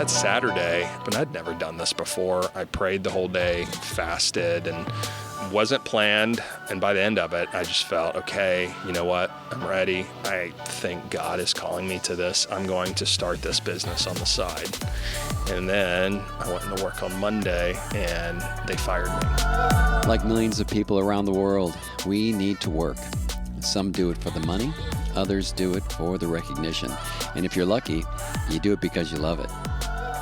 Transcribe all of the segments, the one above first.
that Saturday, but I'd never done this before. I prayed the whole day, fasted, and wasn't planned. And by the end of it, I just felt, okay, you know what? I'm ready. I think God is calling me to this. I'm going to start this business on the side. And then I went into work on Monday and they fired me. Like millions of people around the world, we need to work. Some do it for the money, others do it for the recognition. And if you're lucky, you do it because you love it.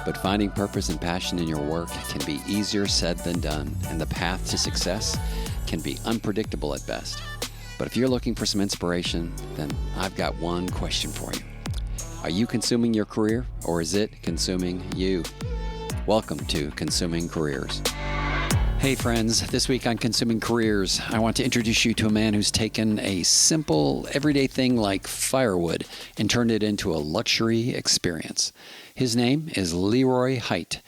But finding purpose and passion in your work can be easier said than done, and the path to success can be unpredictable at best. But if you're looking for some inspiration, then I've got one question for you. Are you consuming your career, or is it consuming you? Welcome to Consuming Careers. Hey friends, this week on Consuming Careers, I want to introduce you to a man who's taken a simple, everyday thing like firewood and turned it into a luxury experience. His name is Leroy Hite,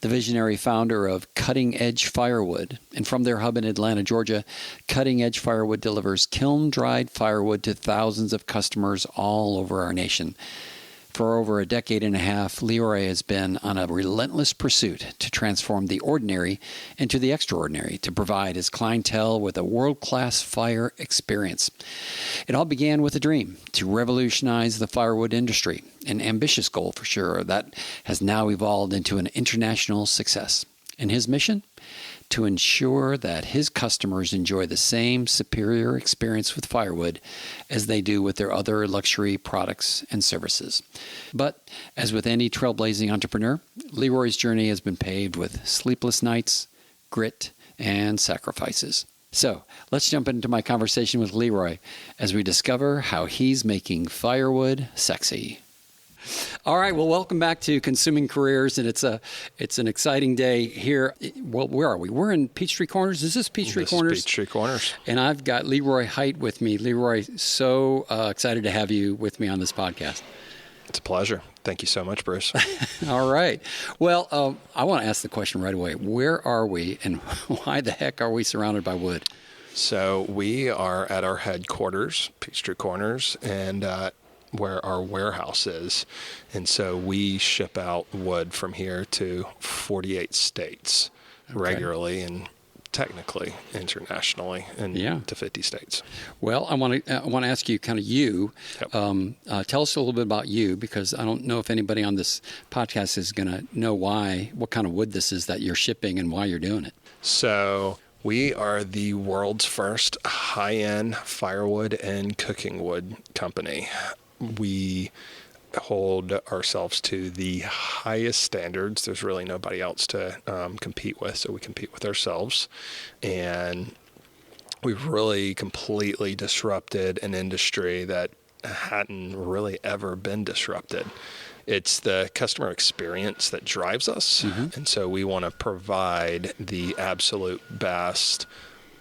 the visionary founder of Cutting Edge Firewood. And from their hub in Atlanta, Georgia, Cutting Edge Firewood delivers kiln-dried firewood to thousands of customers all over our nation. For over a decade and a half, Leroy has been on a relentless pursuit to transform the ordinary into the extraordinary, to provide his clientele with a world-class fire experience. It all began with a dream to revolutionize the firewood industry, an ambitious goal for sure that has now evolved into an international success. And his mission? To ensure that his customers enjoy the same superior experience with firewood as they do with their other luxury products and services. But as with any trailblazing entrepreneur, Leroy's journey has been paved with sleepless nights, grit, and sacrifices. So let's jump into my conversation with Leroy as we discover how he's making firewood sexy. All right. Well, welcome back to Consuming Careers, and it's an exciting day here. Well, where are we? We're in Peachtree Corners. Is this Peachtree Corners? This is Peachtree Corners. And I've got Leroy Hite with me. Leroy, so excited to have you with me on this podcast. It's a pleasure. Thank you so much, Bruce. All right. Well, I want to ask the question right away. Where are we, and why the heck are we surrounded by wood? So we are at our headquarters, Peachtree Corners, and where our warehouse is. And so we ship out wood from here to 48 states regularly and technically internationally and to 50 states. Well, I want to ask you kind of you. Yep. Tell us a little bit about you, because I don't know if anybody on this podcast is going to know what kind of wood this is that you're shipping and why you're doing it. So we are the world's first high-end firewood and cooking wood company. We hold ourselves to the highest standards. There's really nobody else to compete with, so we compete with ourselves. And we've really completely disrupted an industry that hadn't really ever been disrupted. It's the customer experience that drives us. Mm-hmm. And so we want to provide the absolute best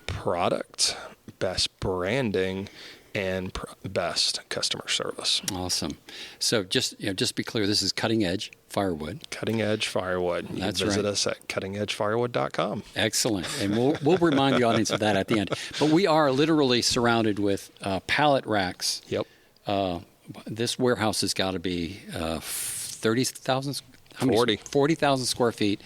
product, best branding, and best customer service. Awesome. So just be clear, this is Cutting Edge Firewood. Cutting Edge Firewood. You That's can visit right. us at cuttingedgefirewood.com. Excellent. And we'll remind the audience of that at the end. But we are literally surrounded with pallet racks. Yep. This warehouse has got to be 30,000, 40,000 square feet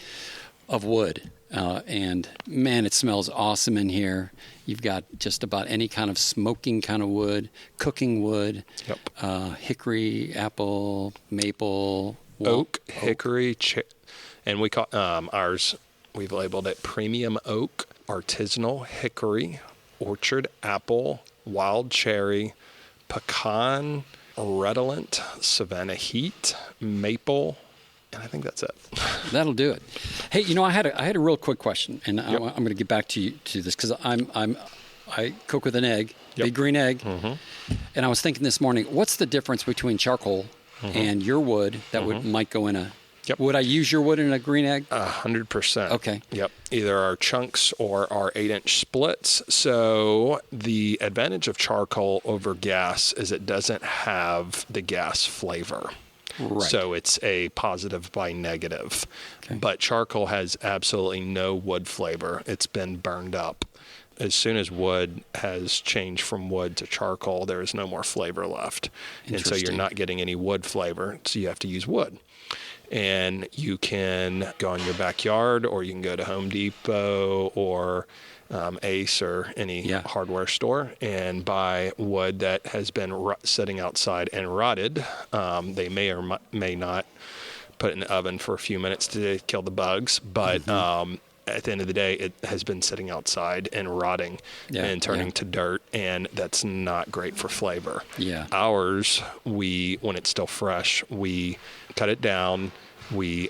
of wood. And man, it smells awesome in here. You've got just about any kind of smoking kind of wood, cooking wood, hickory, apple, maple, oak, hickory, and we call ours, we've labeled it premium oak, artisanal hickory, orchard apple, wild cherry, pecan, redolent, Savannah heat, maple, and I think that's it. That'll do it. Hey, I had a real quick question, and I'm going to get back to this because I cook with an egg, big green egg, and I was thinking this morning, what's the difference between charcoal and your wood that might go in a? Yep. Would I use your wood in a green egg? 100%. Okay. Yep. Either our chunks or our 8-inch splits. So the advantage of charcoal over gas is it doesn't have the gas flavor. Right. So it's a positive by negative. Okay. But charcoal has absolutely no wood flavor. It's been burned up. As soon as wood has changed from wood to charcoal, there is no more flavor left. And so you're not getting any wood flavor, so you have to use wood. And you can go in your backyard, or you can go to Home Depot or Ace or any hardware store and buy wood that has been sitting outside and rotted. They may or may not put it in the oven for a few minutes to kill the bugs, but at the end of the day, it has been sitting outside and rotting and turning to dirt, and that's not great for flavor. Ours, when it's still fresh, we cut it down, we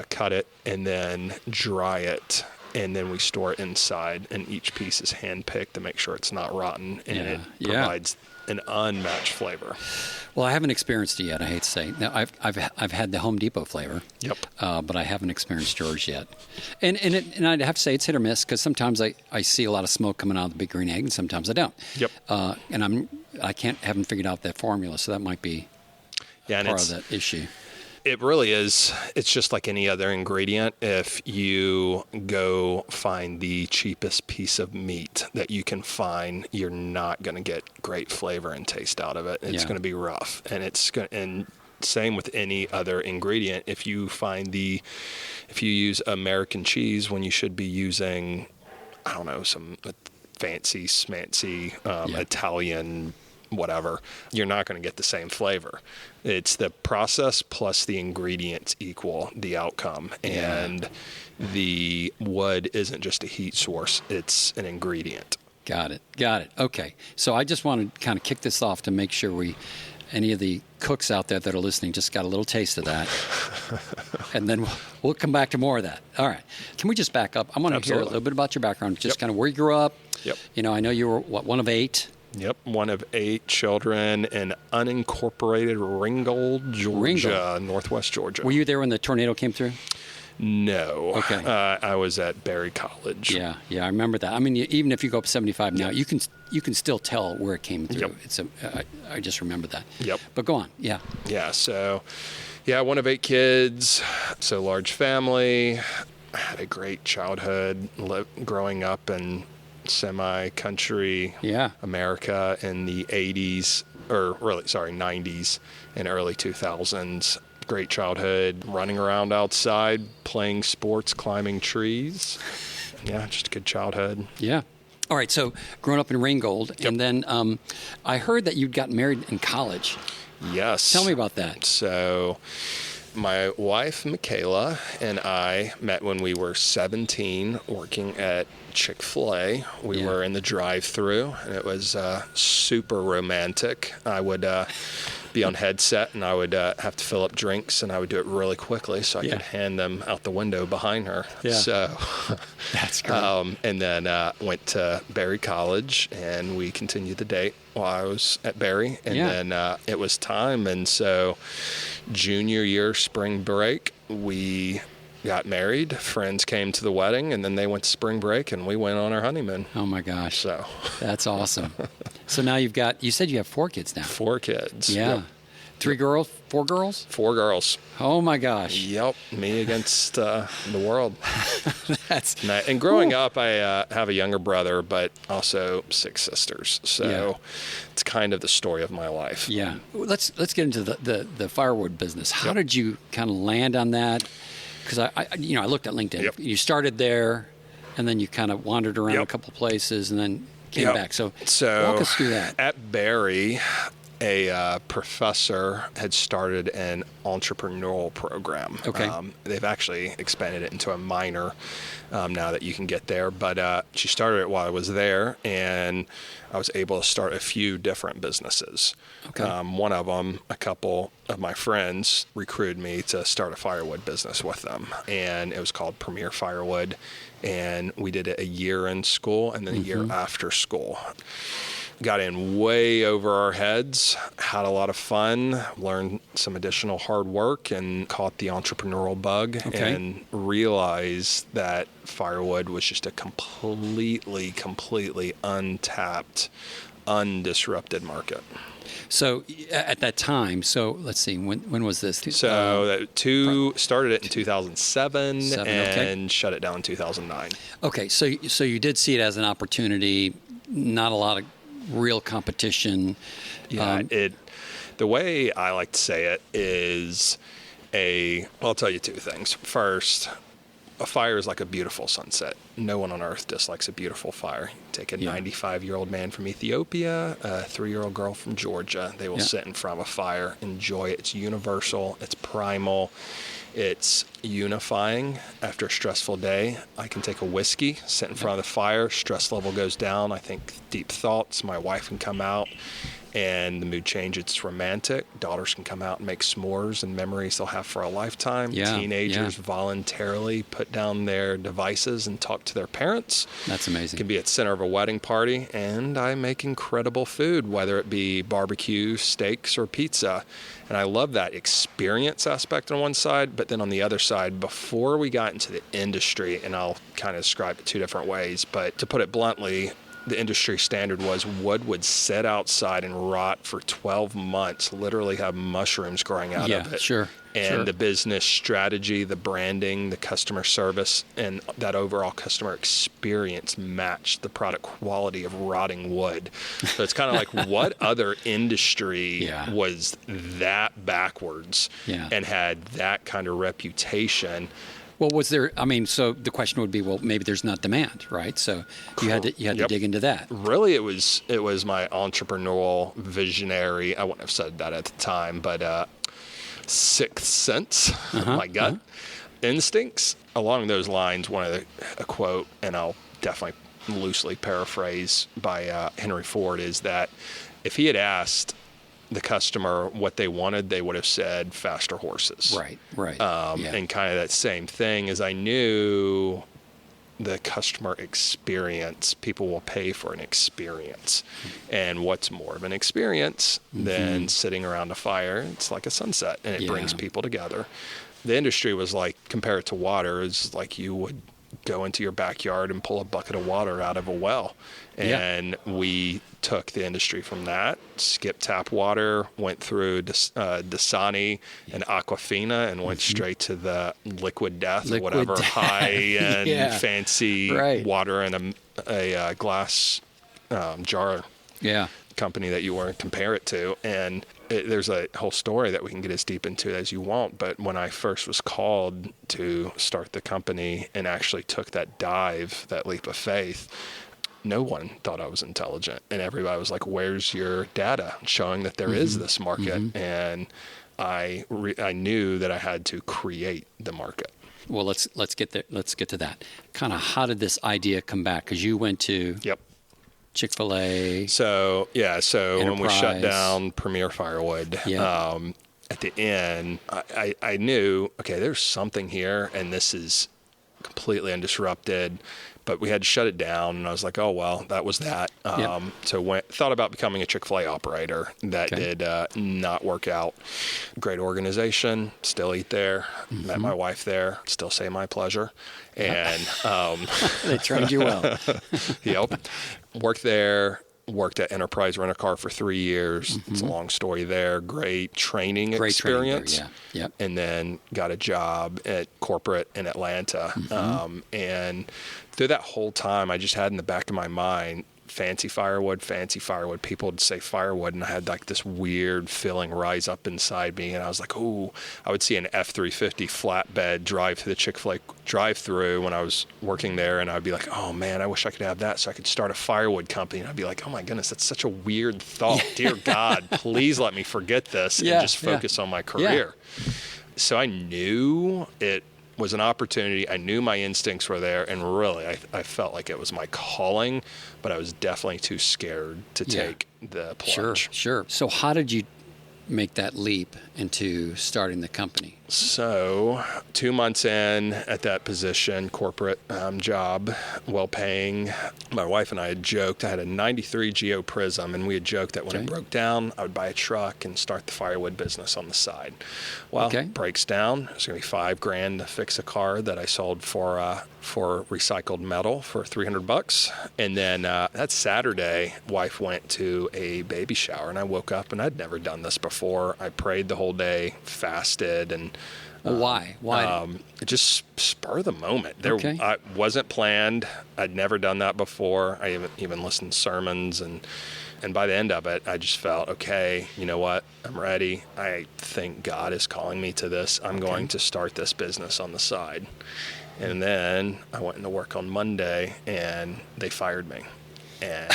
cut it, and then dry it, and then we store it inside, and each piece is hand-picked to make sure it's not rotten, and it provides an unmatched flavor. Well, I haven't experienced it yet, I hate to say. Now, I've had the Home Depot flavor, but I haven't experienced yours yet. And I'd have to say it's hit or miss, because sometimes I see a lot of smoke coming out of the big green egg, and sometimes I don't. And I haven't figured out that formula, so that might be part of that issue. It really is. It's just like any other ingredient. If you go find the cheapest piece of meat that you can find, you're not going to get great flavor and taste out of it. It's going to be rough, and same with any other ingredient. If you use American cheese when you should be using, I don't know, some fancy smancy Italian whatever, you're not going to get the same flavor. It's the process plus the ingredients equal the outcome. And the wood isn't just a heat source, it's an ingredient. Got it. Okay. So I just want to kind of kick this off to make sure any of the cooks out there that are listening just got a little taste of that. And then we'll come back to more of that. All right. Can we just back up? I want to hear a little bit about your background, just kind of where you grew up. I know you were, one of 8? One of 8 children in unincorporated Ringgold, Georgia, Northwest Georgia. Were you there when the tornado came through? No. Okay. I was at Berry College. Yeah, I remember that. I mean, even if you go up 75 now, you can still tell where it came through. I just remember that. But go on. Yeah. So, one of 8 kids, so large family. I had a great childhood growing up in semi-country America in the 80s, or really, 90s and early 2000s. Great childhood, running around outside, playing sports, climbing trees. Just a good childhood. All right, so growing up in Ringgold, and then I heard that you'd gotten married in college. Yes. Tell me about that. So my wife, Michaela, and I met when we were 17 working at Chick-fil-A. We were in the drive-thru, and it was super romantic. I would be on headset, and I would have to fill up drinks, and I would do it really quickly so I could hand them out the window behind her. So that's great. And then went to Berry College, and we continued the date while I was at Berry, and then it was time, and so junior year spring break, we got married. Friends came to the wedding, and then they went to spring break, and we went on our honeymoon. Oh my gosh! So that's awesome. So now you said you have 4 kids now. 4 kids. Yeah. 3 girls, 4 girls? 4 girls. Oh my gosh. Yep. Me against the world. And growing up, I have a younger brother, but also 6 sisters. So it's kind of the story of my life. Yeah. Let's get into the firewood business. How did you kind of land on that? Because I looked at LinkedIn. You started there, and then you kind of wandered around a couple places, and then came back. So walk us through that. At Berry, a professor had started an entrepreneurial program. Okay. They've actually expanded it into a minor now that you can get there. But she started it while I was there, and I was able to start a few different businesses. Okay. One of them, a couple of my friends recruited me to start a firewood business with them, and it was called Premier Firewood, and we did it a year in school and then a year after school. Got in way over our heads, had a lot of fun, learned some additional hard work, and caught the entrepreneurial bug, and realized that firewood was just a completely untapped, undisrupted market. So at that time, let's see, when was this? So started it in 2007 and shut it down in 2009. Okay, so you did see it as an opportunity, not a lot of real competition. The way I like to say it is I'll tell you two things. First, a fire is like a beautiful sunset. No one on earth dislikes a beautiful fire. Take a 95-year-old man from Ethiopia, a 3-year-old girl from Georgia. They will sit in front of a fire, enjoy it. It's universal. It's primal. It's unifying. After a stressful day, I can take a whiskey, sit in front of the fire. Stress level goes down. I think deep thoughts. My wife can come out, and the mood changes. It's romantic. Daughters can come out and make s'mores and memories they'll have for a lifetime. Teenagers voluntarily put down their devices and talk to their parents. That's amazing. Can be at the center of a wedding party, and I make incredible food, whether it be barbecue, steaks, or pizza. And I love that experience aspect on one side, but then on the other side, before we got into the industry, and I'll kind of describe it two different ways, but to put it bluntly, the industry standard was wood would sit outside and rot for 12 months, literally have mushrooms growing out of it. And the business strategy, the branding, the customer service, and that overall customer experience matched the product quality of rotting wood. So it's kind of like, what other industry was that backwards and had that kind of reputation? Well, was there? I mean, so the question would be, well, maybe there's not demand, right? So you had to dig into that. Really, it was my entrepreneurial visionary. I wouldn't have said that at the time, but sixth sense, my gut instincts along those lines. A quote, and I'll definitely loosely paraphrase by Henry Ford, is that if he had asked the customer what they wanted, they would have said faster horses. Right. And kind of that same thing, is I knew the customer experience, people will pay for an experience. And what's more of an experience than sitting around a fire? It's like a sunset, and it brings people together. The industry was like, compare it to water, it's like you would go into your backyard and pull a bucket of water out of a well. And we took the industry from that, skipped tap water, went through Dasani and Aquafina, and went straight to the liquid death, or whatever high-end fancy water in a glass jar company that you want to compare it to. And there's a whole story that we can get as deep into as you want, but when I first was called to start the company and actually took that dive, that leap of faith, no one thought I was intelligent, and everybody was like, where's your data showing that there is this market? And I knew that I had to create the market. Well, let's get there. Let's get to that. Kind of, how did this idea come back? Because you went to Chick-fil-A. So when we shut down Premier Firewood, at the end, I knew, okay, there's something here, and this is completely undisrupted. But we had to shut it down, and I was like, oh, well, that was that. So thought about becoming a Chick-fil-A operator. That did not work out. Great organization, still eat there. Met my wife there, still say my pleasure. And they trained you well. Worked there. Worked at Enterprise Rent-A-Car for 3 years. It's a long story there. Great training experience. And then got a job at corporate in Atlanta. And through that whole time, I just had in the back of my mind, fancy firewood. People would say firewood, and I had like this weird feeling rise up inside me. And I was like, oh, I would see an F-350 flatbed drive to the Chick-fil-A drive-through when I was working there, and I'd be like, oh man, I wish I could have that so I could start a firewood company. And I'd be like, oh my goodness, that's such a weird thought. Dear God, please let me forget this and just focus on my career. So I knew it was an opportunity. I knew my instincts were there, and really I felt like it was my calling, but I was definitely too scared to take the plunge. Sure. So how did you make that leap into starting the company? So 2 months in at that position, corporate job, well-paying, my wife and I had joked, I had a 93 Geo Prism, and we had joked that when it broke down, I would buy a truck and start the firewood business on the side. Well, it breaks down. It's going to be $5,000 to fix a car that I sold for recycled metal for $300. And then that Saturday, wife went to a baby shower, and I woke up, and I'd never done this before. I prayed the whole day, fasted, and why? Just spur the moment. I wasn't planned. I'd never done that before. I haven't even listened to sermons, and And by the end of it, I just felt, okay, you know what? I'm ready. I think God is calling me to this. I'm going to start this business on the side. And then I went into work on Monday, and they fired me. And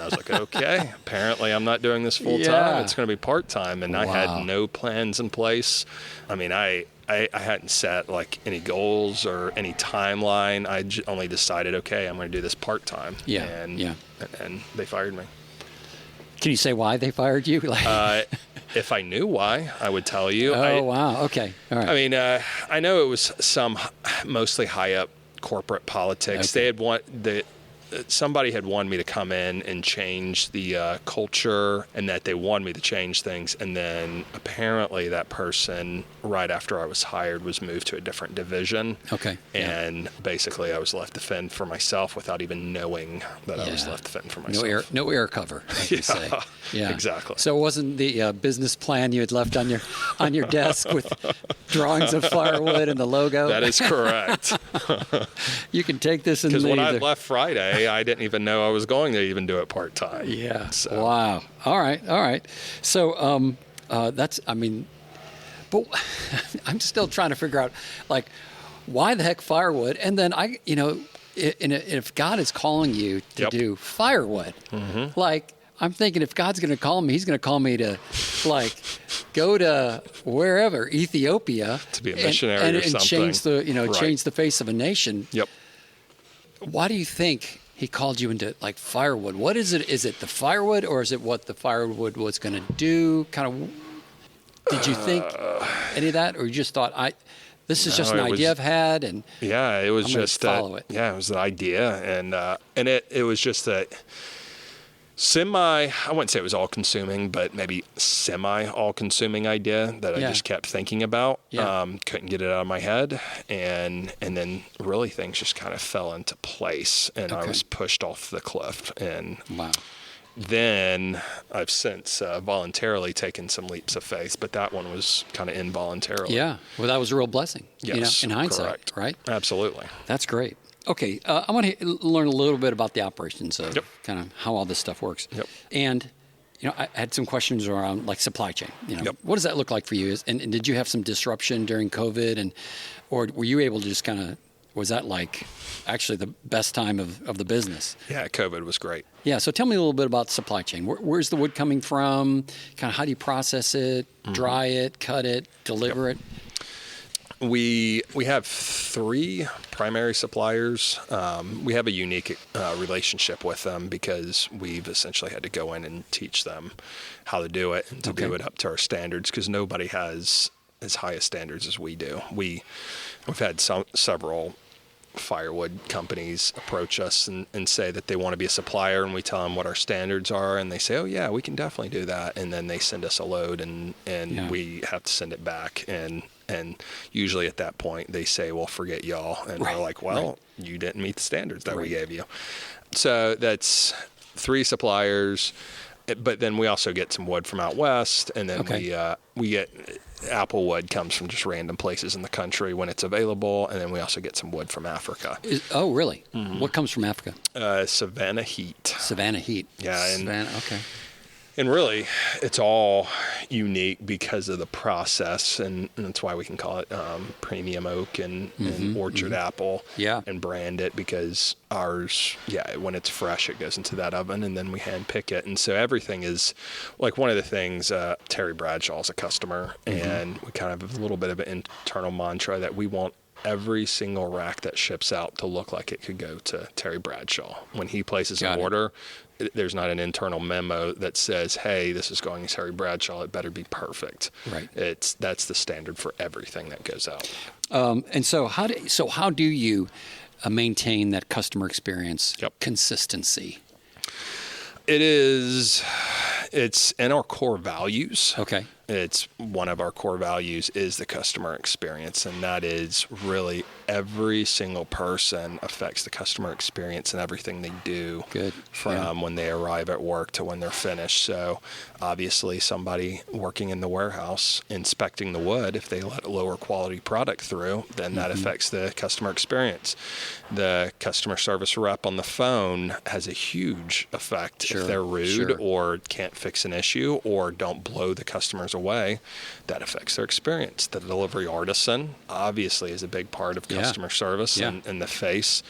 I was like, okay, apparently I'm not doing this full time. It's going to be part time. And I had no plans in place. I mean, I hadn't set like any goals or any timeline. I only decided, okay, I'm going to do this part time. And they fired me. Can you say why they fired you? If I knew why, I would tell you. Wow. Okay. All right. I mean, I know it was some mostly high up corporate politics. They had somebody had wanted me to come in and change the culture, and that they wanted me to change things. And then apparently that person, right after I was hired, was moved to a different division. Okay. And basically I was left to fend for myself without even knowing that I was left to fend for myself. No air cover, as you say. Yeah, exactly. So it wasn't the business plan you had left on your desk with drawings of firewood and the logo? That is correct. You can take this and because when I left Friday, I didn't even know I was going to even do it part-time. Yeah. So. Wow. All right. So that's, I mean, but I'm still trying to figure out, like, why the heck firewood? And then if God is calling you to do firewood, like, I'm thinking if God's going to call me, he's going to call me to, like, go to wherever, Ethiopia. To be a missionary or something. And change the face of a nation. Yep. Why do you think he called you into, like, firewood? What is it? Is it the firewood, or is it what the firewood was going to do? Kind of, did you think any of that, or you just thought, this is just an idea I've had, and it was just follow it. Yeah, it was the idea, and it was just that I wouldn't say it was all-consuming, but maybe semi-all-consuming idea that I just kept thinking about. Couldn't get it out of my head, and then really things just kind of fell into place, and I was pushed off the cliff. And then I've since voluntarily taken some leaps of faith, but that one was kind of involuntarily. Yeah, well, that was a real blessing. Yes, in hindsight, correct. Right? Absolutely. That's great. Okay, I want to learn a little bit about the operations of kind of how all this stuff works. Yep. And, I had some questions around, like, supply chain. What does that look like for you? And did you have some disruption during COVID? Or were you able to just kind of, was that, like, actually the best time of the business? Yeah, COVID was great. Yeah, so tell me a little bit about supply chain. Where's the wood coming from? Kind of how do you process it, dry it, cut it, deliver it? We have 3 primary suppliers. We have a unique relationship with them because we've essentially had to go in and teach them how to do it and to do it up to our standards, because nobody has as high a standards as we do. We've had several firewood companies approach us and say that they want to be a supplier, and we tell them what our standards are, and they say, oh yeah, we can definitely do that. And then they send us a load, and we have to send it back. And usually at that point they say, well, forget y'all. And we're like, well, you didn't meet the standards that we gave you. So that's 3 suppliers. But then we also get some wood from out west, and then we get apple wood comes from just random places in the country when it's available, and then we also get some wood from Africa. Oh, really? What comes from Africa? Savannah heat. Savannah heat. Yeah. Okay. And really, it's all unique because of the process, and that's why we can call it premium oak and orchard apple and brand it, because ours, when it's fresh, it goes into that oven, and then we hand pick it. And so everything is, like, one of the things, Terry Bradshaw is a customer, and we kind of have a little bit of an internal mantra that we want every single rack that ships out to look like it could go to Terry Bradshaw. When he places an order, there's not an internal memo that says, hey, this is going to Terry Bradshaw, it better be perfect. Right. That's the standard for everything that goes out. And so how do you maintain that customer experience consistency? It's in our core values. Okay. it's one of our core values is the customer experience. And that is really every single person affects the customer experience in everything they do. Good. From when they arrive at work to when they're finished. So obviously somebody working in the warehouse inspecting the wood, if they let a lower quality product through, then that affects the customer experience. The customer service rep on the phone has a huge effect. If they're rude or can't fix an issue or don't blow the customers away, that affects their experience. The delivery artisan obviously is a big part of customer service and the face.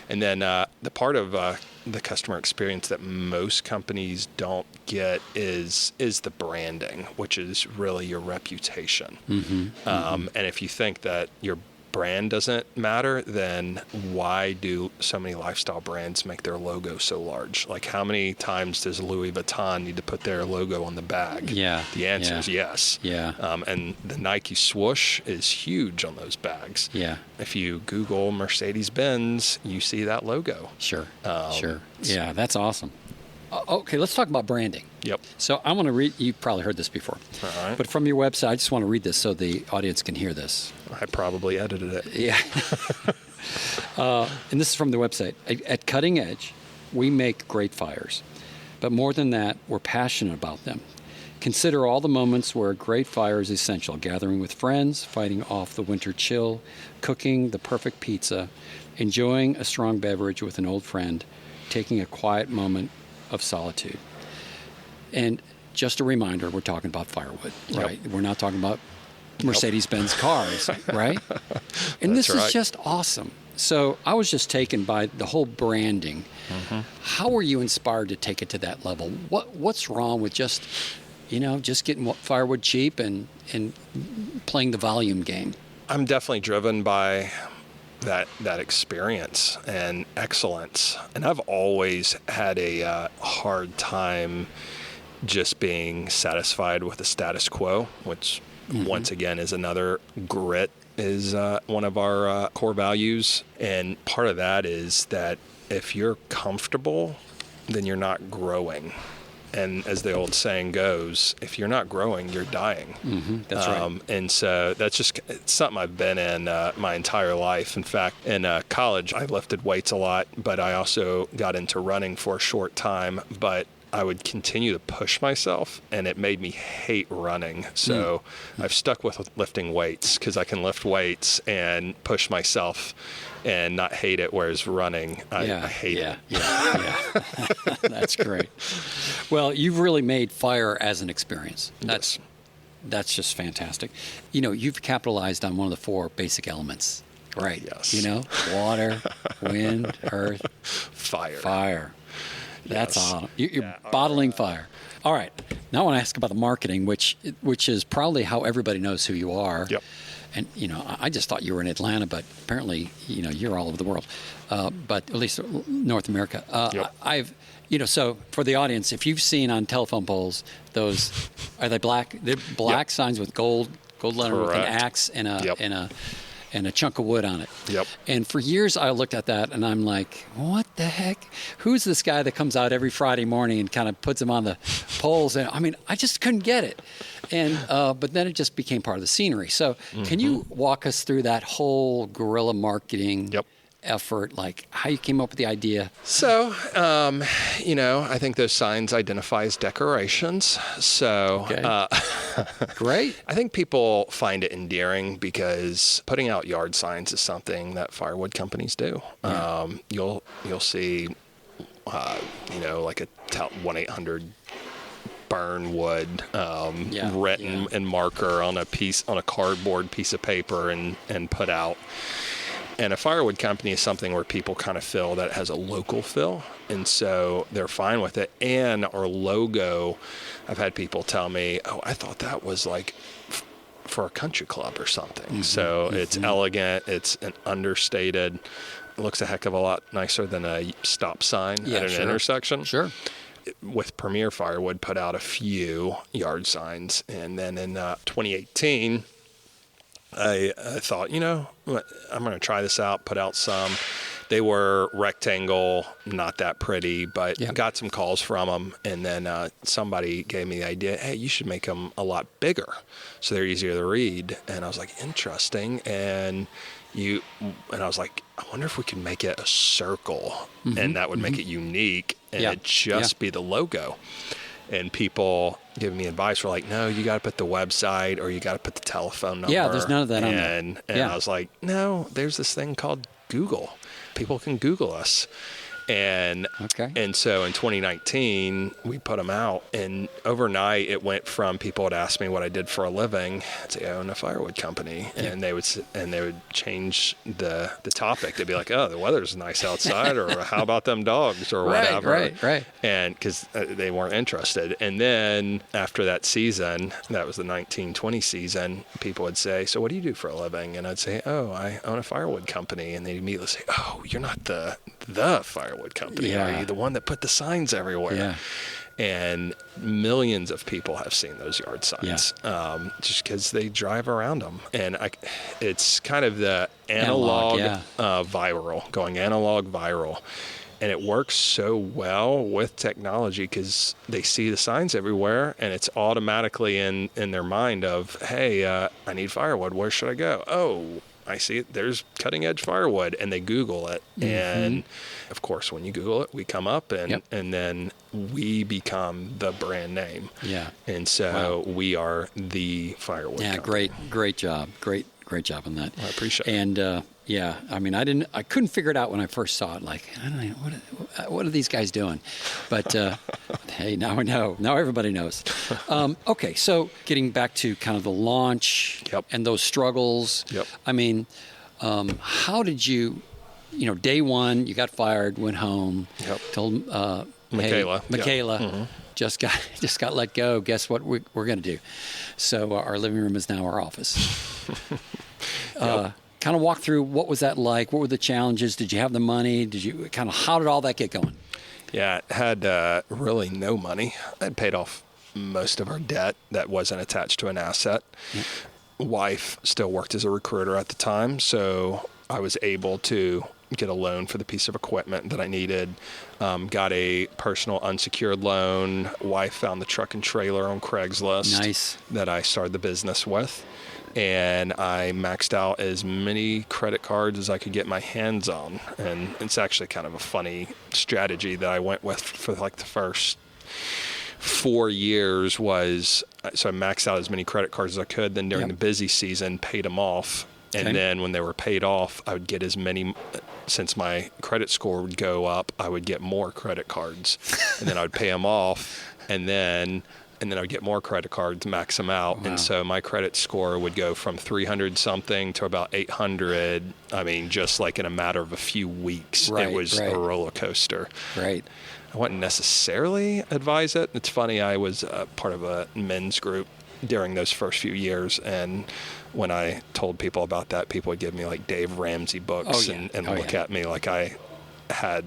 And then the part of the customer experience that most companies don't get is the branding, which is really your reputation. And if you think that your brand doesn't matter, then why do so many lifestyle brands make their logo so large? Like, how many times does Louis Vuitton need to put their logo on the bag? Yeah. The answer is yes. Yeah. And the Nike swoosh is huge on those bags. Yeah. If you Google Mercedes-Benz, you see that logo. Sure. Yeah, that's awesome. Okay, let's talk about branding. Yep. So I want to read, you've probably heard this before. All right. But from your website, I just want to read this so the audience can hear this. I probably edited it. Yeah. And this is from the website. At Cutting Edge, we make great fires. But more than that, we're passionate about them. Consider all the moments where a great fire is essential. Gathering with friends, fighting off the winter chill, cooking the perfect pizza, enjoying a strong beverage with an old friend, taking a quiet moment of solitude. And just a reminder, we're talking about firewood, right? We're not talking about Mercedes-Benz cars, right? And this is just awesome. So I was just taken by the whole branding. How were you inspired to take it to that level? What's wrong with just getting firewood cheap and playing the volume game? I'm definitely driven by that experience and excellence. And I've always had a hard time just being satisfied with the status quo, which once again is another grit is one of our core values. And part of that is that if you're comfortable, then you're not growing. And as the old saying goes, if you're not growing, you're dying. That's right. And so that's just it's something I've been in my entire life. In fact, in college, I lifted weights a lot, but I also got into running for a short time. But I would continue to push myself, and it made me hate running. So I've stuck with lifting weights because I can lift weights and push myself and not hate it, whereas running, I hate it. Yeah. That's great. Well, you've really made fire as an experience. That's just fantastic. You've capitalized on one of the 4 basic elements, right? Yes. Water, wind, earth, fire. That's awesome. You're bottling fire. All right. Now I want to ask about the marketing, which is probably how everybody knows who you are. Yep. And, I just thought you were in Atlanta, but apparently, you're all over the world, but at least North America. Yep. So for the audience, if you've seen on telephone poles, those, are they black? They're black signs with gold letter with an axe and a chunk of wood on it. Yep. And for years I looked at that and I'm like, what the heck? Who's this guy that comes out every Friday morning and kind of puts them on the poles? And I just couldn't get it. And but then it just became part of the scenery. So can you walk us through that whole guerrilla marketing effort, like how you came up with the idea? So, I think those signs identify as decorations. So, Great. I think people find it endearing because putting out yard signs is something that firewood companies do. Yeah. You'll see, like a 1-800 burn wood written in marker on a cardboard piece of paper and put out. And a firewood company is something where people kind of feel that it has a local feel, and so they're fine with it. And our logo, I've had people tell me, "Oh, I thought that was like for a country club or something." So it's elegant, it's an understated. It looks a heck of a lot nicer than a stop sign at an intersection. Sure. With Premier Firewood, put out a few yard signs, and then in 2018. I thought, I'm going to try this out, put out some. They were rectangle, not that pretty, but Yep. got some calls from them. And then somebody gave me the idea, hey, you should make them a lot bigger so they're easier to read. And I was like, interesting. And I was like, I wonder if we can make it a circle, and that would make it unique, and it'd just be the logo. And people giving me advice were like, no, you got to put the website or you got to put the telephone number. Yeah, there's none of that on there. And I was like, no, there's this thing called Google. People can Google us. And so in 2019, we put them out, and overnight it went from people would ask me what I did for a living to I own a firewood company, and they would change the topic. They'd be like, oh, the weather's nice outside, or how about them dogs, or whatever. Right. And because they weren't interested. And then after that season, that was the 1920 season, people would say, so what do you do for a living? And I'd say, oh, I own a firewood company. And they'd immediately say, oh, you're not the firewood company, are you? The one that put the signs everywhere. Yeah. And millions of people have seen those yard signs, just because they drive around them. And it's kind of the analog viral, going analog viral. And it works so well with technology because they see the signs everywhere, and it's automatically in their mind of, hey, I need firewood. Where should I go? Oh, I see it. There's Cutting Edge Firewood, and they Google it. And of course, when you Google it, we come up, and then we become the brand name. Yeah. And so we are the firewood company. Great job. Great job on that. I appreciate it. And I mean, I couldn't figure it out when I first saw it. Like, I don't know, what are these guys doing? But hey, now we know. Now everybody knows. Okay, so getting back to kind of the launch and those struggles. Yep. I mean, how did you? Day one, you got fired, went home, told Michaela, just got let go. Guess what we're going to do? So our living room is now our office. Kind of walk through, what was that like? What were the challenges? Did you have the money? How did all that get going? Yeah, had really no money. I'd paid off most of our debt that wasn't attached to an asset. Yep. Wife still worked as a recruiter at the time, so I was able to get a loan for the piece of equipment that I needed. Got a personal unsecured loan. Wife found the truck and trailer on Craigslist that I started the business with. And I maxed out as many credit cards as I could get my hands on. And it's actually kind of a funny strategy that I went with for like the first 4 years so I maxed out as many credit cards as I could. Then during the busy season, paid them off. And then when they were paid off, I would get as many, since my credit score would go up, I would get more credit cards. And then I would pay them off. And then I would get more credit cards, max them out. Wow. And so my credit score would go from 300 something to about 800. I mean, just like in a matter of a few weeks. It was a roller coaster. Right. I wouldn't necessarily advise it. It's funny, I was part of a men's group during those first few years, and when I told people about that, people would give me like Dave Ramsey books and look at me like I had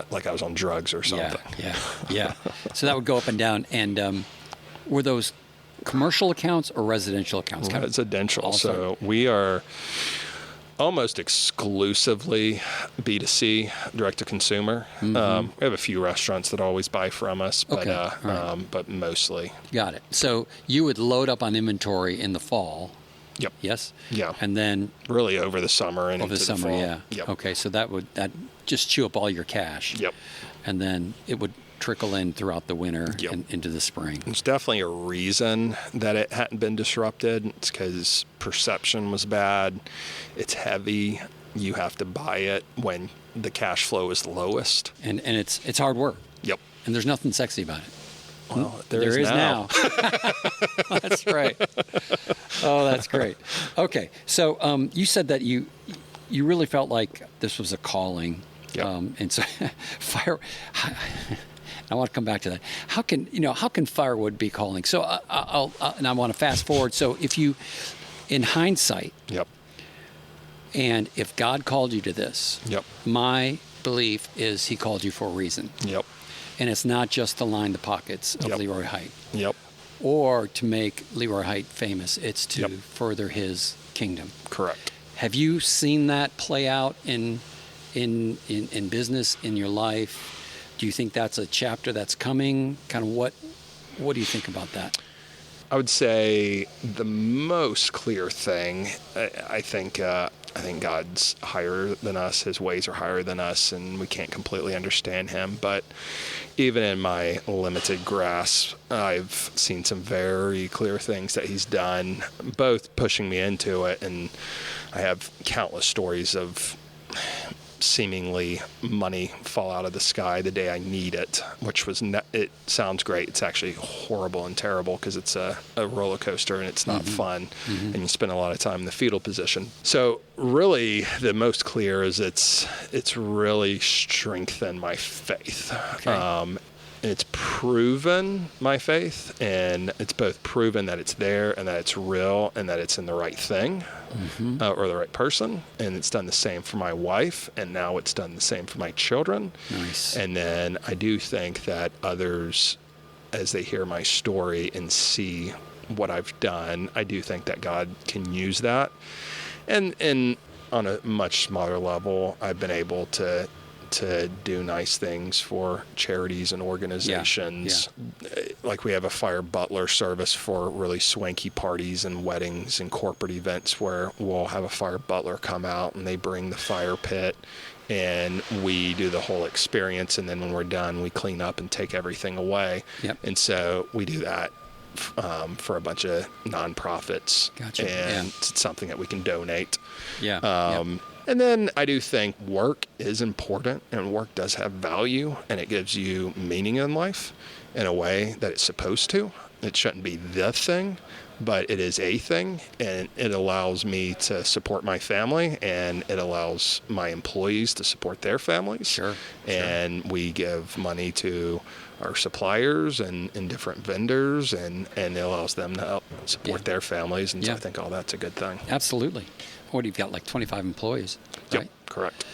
like I was on drugs or something. Yeah. So that would go up and down. And were those commercial accounts or residential accounts? Residential. Also? So we are almost exclusively B2C, direct to consumer. We have a few restaurants that always buy from us, but but mostly. Got it. So you would load up on inventory in the fall. Yep. Yes. Yeah. And then really over the summer and into the fall. Yeah. Yep. Okay. So that just chew up all your cash. Yep. And then it would trickle in throughout the winter and into the spring. There's definitely a reason that it hadn't been disrupted. It's because perception was bad. It's heavy. You have to buy it when the cash flow is lowest. And it's hard work. Yep. And there's nothing sexy about it. Well, there is now. That's right. Oh, that's great. Okay. So you said that you really felt like this was a calling. Yep. And so I want to come back to that. How can firewood be calling? So and I want to fast forward. So if you, in hindsight, and if God called you to this, my belief is He called you for a reason. And it's not just to line the pockets of Leroy Hite. Or to make Leroy Hite famous. It's to further His kingdom. Correct. Have you seen that play out in in business, in your life? Do you think that's a chapter that's coming? Kind of what do you think about that? I would say the most clear thing, I think God's higher than us. His ways are higher than us, and we can't completely understand him. But even in my limited grasp, I've seen some very clear things that he's done, both pushing me into it, and I have countless stories of seemingly money fall out of the sky the day I need it, which was it sounds great. It's actually horrible and terrible because it's a roller coaster and it's not fun, and you spend a lot of time in the fetal position. So really the most clear is it's really strengthened my faith. Okay. It's proven my faith, and it's both proven that it's there and that it's real and that it's in the right thing or the right person. And it's done the same for my wife, and now it's done the same for my children. Nice. And then I do think that others, as they hear my story and see what I've done, I do think that God can use that. And on a much smaller level, I've been able to do nice things for charities and organizations. Like we have a fire butler service for really swanky parties and weddings and corporate events where we'll have a fire butler come out and they bring the fire pit and we do the whole experience, and then when we're done we clean up and take everything away. And so we do that for a bunch of nonprofits. Gotcha. And it's something that we can donate. Yeah. And then I do think work is important, and work does have value, and it gives you meaning in life in a way that it's supposed to. It shouldn't be the thing, but it is a thing, and it allows me to support my family, and it allows my employees to support their families. Sure. And we give money to our suppliers and different vendors, and it allows them to help support their families. And so I think all that's a good thing. Absolutely. What, you've got like 25 employees, right? Yep, correct.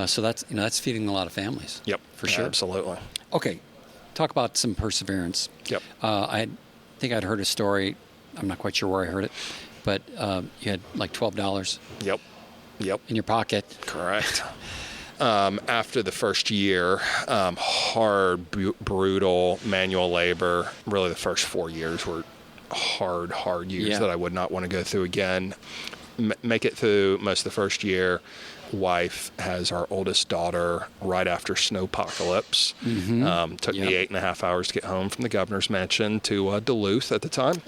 So that's feeding a lot of families. Yep, for sure. Absolutely. Okay, talk about some perseverance. Yep. I think I'd heard a story. I'm not quite sure where I heard it, but you had like $12. Yep. In your pocket. Correct. After the first year, hard, brutal manual labor. Really, the first 4 years were hard years that I would not want to go through again. Make it through most of the first year. Wife has our oldest daughter right after snowpocalypse. Took me 8.5 hours to get home from the governor's mansion to Duluth at the time.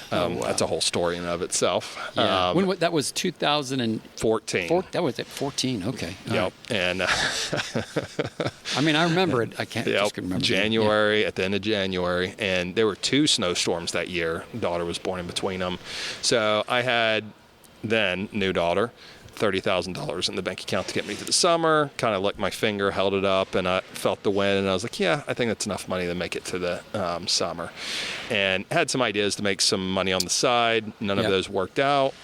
Wow. That's a whole story in and of itself. Yeah. That was 2014. That was at 14. Okay. Yep. And I mean, I remember it. I can't just remember. January, at the end of January, and there were 2 snowstorms that year. Daughter was born in between them. So I had then new daughter, $30,000 in the bank account to get me through the summer. Kind of licked my finger, held it up, and I felt the wind, and I was like, yeah, I think that's enough money to make it to the summer. And had some ideas to make some money on the side. None of those worked out.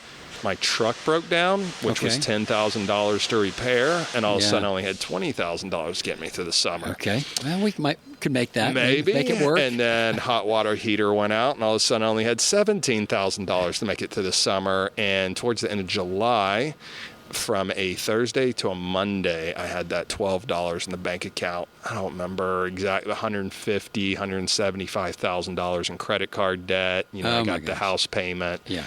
My truck broke down, which was $10,000 to repair, and all of a sudden I only had $20,000 to get me through the summer. Okay. Well, we could make that. Maybe. Make it work. And then hot water heater went out, and all of a sudden I only had $17,000 to make it through the summer. And towards the end of July, from a Thursday to a Monday, I had that $12 in the bank account. I don't remember exactly, $150,000, $175,000 in credit card debt. I got the house payment. Yeah.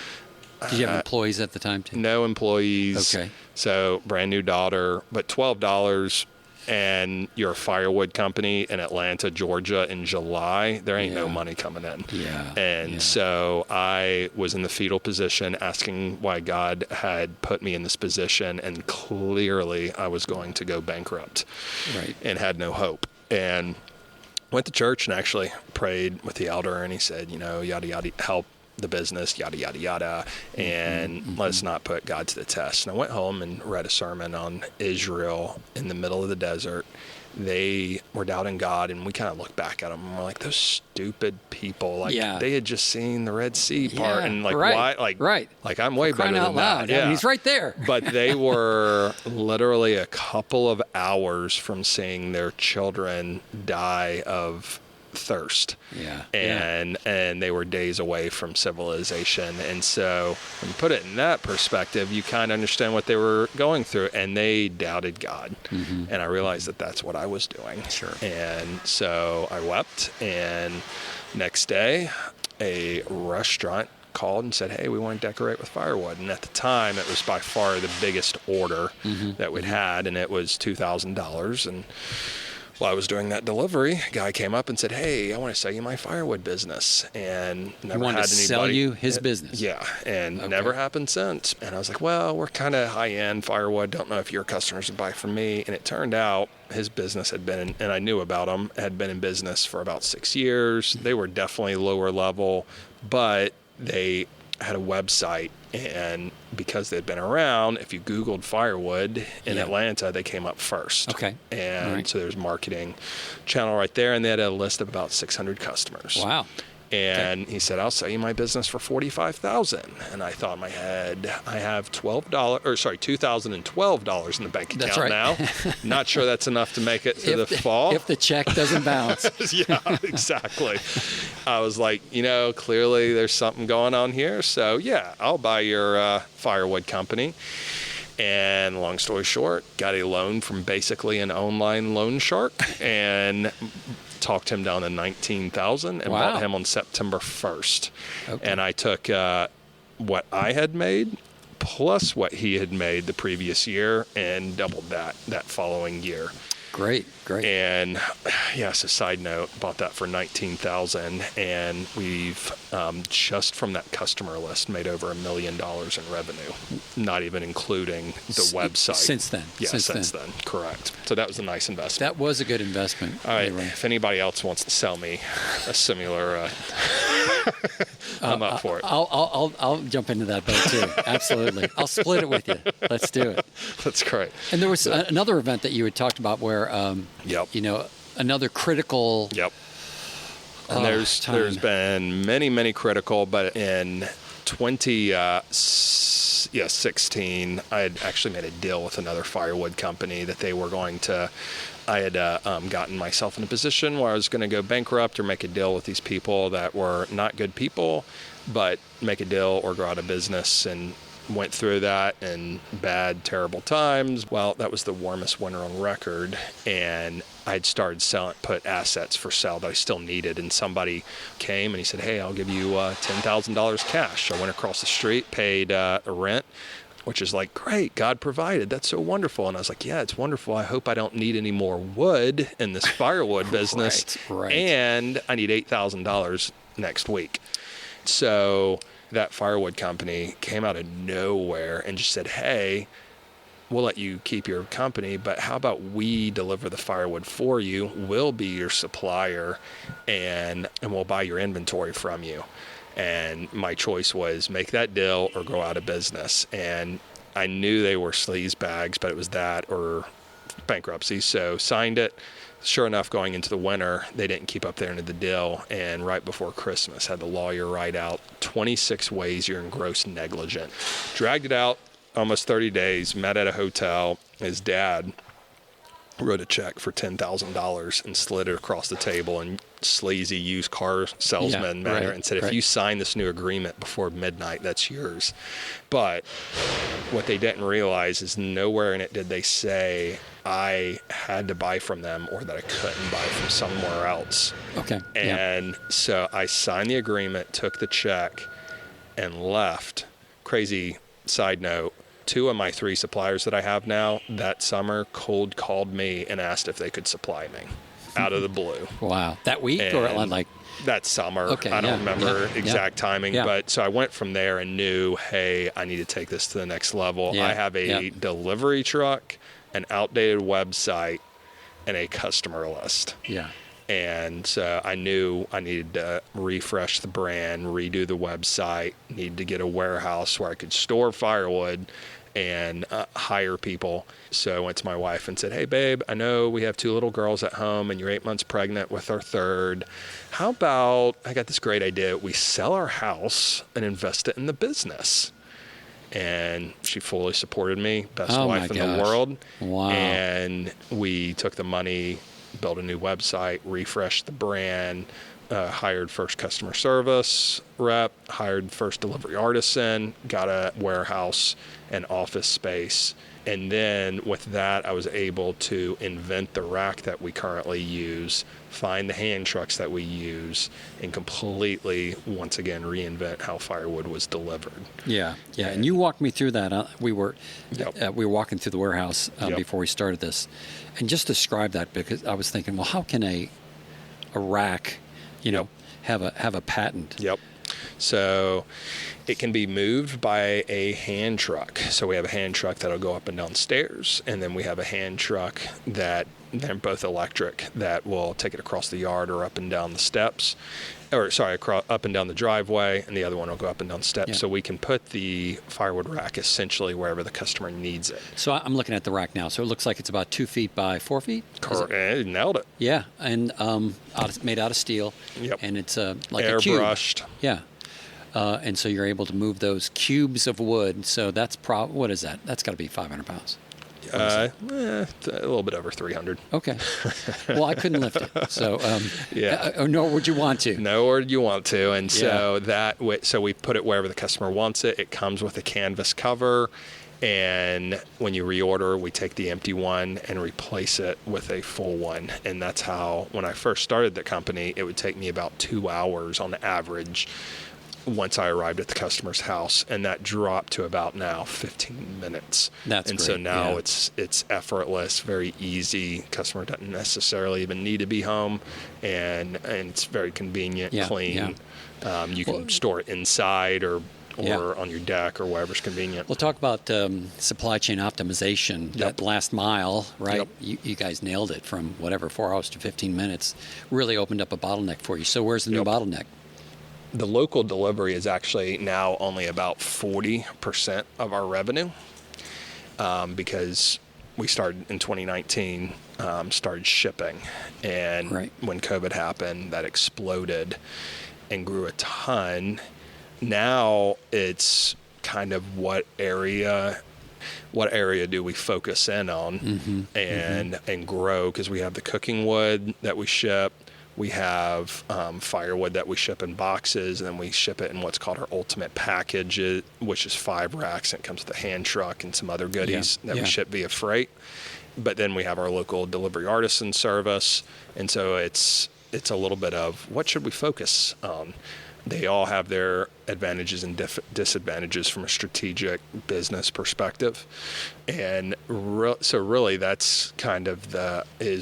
Did you have employees at the time too? No employees. Okay. So brand new daughter, but $12, and you're a firewood company in Atlanta, Georgia in July, there ain't no money coming in. And so I was in the fetal position asking why God had put me in this position, and clearly I was going to go bankrupt and had no hope. And went to church and actually prayed with the elder, and he said, yada, yada, help the business, yada, yada, yada, and let's not put God to the test. And I went home and read a sermon on Israel in the middle of the desert. They were doubting God, and we kind of looked back at them and we're like, those stupid people, they had just seen the Red Sea part, and why, like I'm way better than that. Yeah, he's right there. But they were literally a couple of hours from seeing their children die of thirst. Yeah. And they were days away from civilization. And so when you put it in that perspective, you kind of understand what they were going through. And they doubted God. And I realized that that's what I was doing. Sure. And so I wept. And next day, a restaurant called and said, hey, we want to decorate with firewood. And at the time, it was by far the biggest order that we'd had, and it was $2,000. And while I was doing that delivery, a guy came up and said, hey, I want to sell you my firewood business. And never wanted had to anybody sell you his business? Yeah, and Okay. never happened since. And I was like, well, we're kind of high-end firewood. Don't know if your customers would buy from me. And it turned out his business had been, and I knew about him, had been in business for about 6 years. They were definitely lower level, but they had a website, and because they'd been around, if you Googled firewood in Atlanta, they came up first. Okay. And so there's marketing channel right there, and they had a list of about 600 customers. Wow. And he said, I'll sell you my business for $45,000. And I thought in my head, I have $2,012 in the bank account That's right. now. Not sure that's enough to make it through the fall. If the check doesn't bounce. Yeah, exactly. I was like, clearly there's something going on here. So yeah, I'll buy your firewood company. And long story short, got a loan from basically an online loan shark and talked him down to $19,000 and bought him on September 1st. Okay. And I took what I had made plus what he had made the previous year and doubled that following year. Great. And yes, a side note, bought that for $19,000, and we've just from that customer list made over $1 million in revenue, not even including the website. Since then. Yeah, since then. Correct. So that was a nice investment. That was a good investment. All right. If anybody else wants to sell me a similar, I'm up for it. I'll jump into that boat too. Absolutely. I'll split it with you. Let's do it. That's great. And there was another event that you had talked about where, another critical. Yep. And there's been many critical, but in 2016, I had actually made a deal with another firewood company that they were going to. I had gotten myself in a position where I was going to go bankrupt or make a deal with these people that were not good people, but make a deal or go out of business, and went through that in bad, terrible times. Well, that was the warmest winter on record, and I'd started put assets for sale that I still needed, and somebody came and he said, hey, I'll give you $10,000 cash. I went across the street, paid a rent, which is like, great, God provided. That's so wonderful. And I was like, yeah, it's wonderful. I hope I don't need any more wood in this firewood business. Right. And I need $8,000 next week. So that firewood company came out of nowhere and just said, hey, we'll let you keep your company, but how about we deliver the firewood for you? We'll be your supplier, and we'll buy your inventory from you. And my choice was make that deal or go out of business. And I knew they were sleaze bags, but it was that or bankruptcy. So signed it. Sure enough, going into the winter, they didn't keep up their end of the deal. And right before Christmas, had the lawyer write out 26 ways you're in gross negligent. Dragged it out almost 30 days, met at a hotel. His dad wrote a check for $10,000 and slid it across the table in sleazy used car salesman manner and said, if you sign this new agreement before midnight, that's yours. But what they didn't realize is nowhere in it did they say I had to buy from them or that I couldn't buy from somewhere else. Okay. And so I signed the agreement, took the check, and left. Crazy side note. 2 of my 3 suppliers that I have now that summer cold called me and asked if they could supply me out of the blue. Wow. That week or like? That summer. Okay, I don't remember exact timing, Yeah. but so I went from there and knew, hey, I need to take this to the next level. Yeah, I have a delivery truck, an outdated website, and a customer list. Yeah. And so I knew I needed to refresh the brand, redo the website, needed to get a warehouse where I could store firewood and hire people. So I went to my wife and said, hey, babe, I know we have 2 little girls at home and you're 8 months pregnant with our 3rd. How about, I got this great idea, we sell our house and invest it in the business. And she fully supported me, best wife in the world. Wow. And we took the money built a new website, refreshed the brand, hired first customer service rep, hired first delivery artisan, got a warehouse and office space. And then with that, I was able to invent the rack that we currently use, find the hand trucks that we use, and completely, once again, reinvent how firewood was delivered. Yeah. And you walked me through that. We were walking through the warehouse before we started this, and just describe that, because I was thinking, well, how can a rack, have a patent? Yep. So it can be moved by a hand truck. So we have a hand truck that'll go up and down stairs, and then we have a hand truck that they're both electric that will take it across the yard or up and down the steps, up and down the driveway, and the other one will go up and down steps. Yeah. So we can put the firewood rack essentially wherever the customer needs it. So I'm looking at the rack now. So it looks like it's about 2 feet by 4 feet. Correct. Nailed it. Yeah, and made out of steel. Yep. And it's like a cube. Airbrushed. Yeah. And so you're able to move those cubes of wood. So that's what is that? That's got to be 500 pounds. A little bit over 300. Okay. Well, I couldn't lift it. So, Yeah. Nor would you want to. Nor you want to. And so so we put it wherever the customer wants it. It comes with a canvas cover. And when you reorder, we take the empty one and replace it with a full one. And that's how, when I first started the company, it would take me about 2 hours on average once I arrived at the customer's house, and that dropped to about now 15 minutes. That's and great. So now it's effortless, very easy. Customer doesn't necessarily even need to be home, and it's very convenient, clean. Yeah. You can store it inside or on your deck or wherever's convenient. We'll talk about supply chain optimization. Yep. That last mile, right? Yep. You guys nailed it from 4 hours to 15 minutes. Really opened up a bottleneck for you. So where's the new bottleneck? The local delivery is actually now only about 40% of our revenue, because we started in 2019, started shipping, and when COVID happened, that exploded and grew a ton. Now it's kind of what area do we focus in on and grow, because we have the cooking wood that we ship. We have firewood that we ship in boxes, and then we ship it in what's called our ultimate package, which is 5 racks, and it comes with a hand truck and some other goodies that we ship via freight. But then we have our local delivery artisan service, and so it's a little bit of what should we focus on. They all have their advantages and disadvantages from a strategic business perspective. And so really that's kind of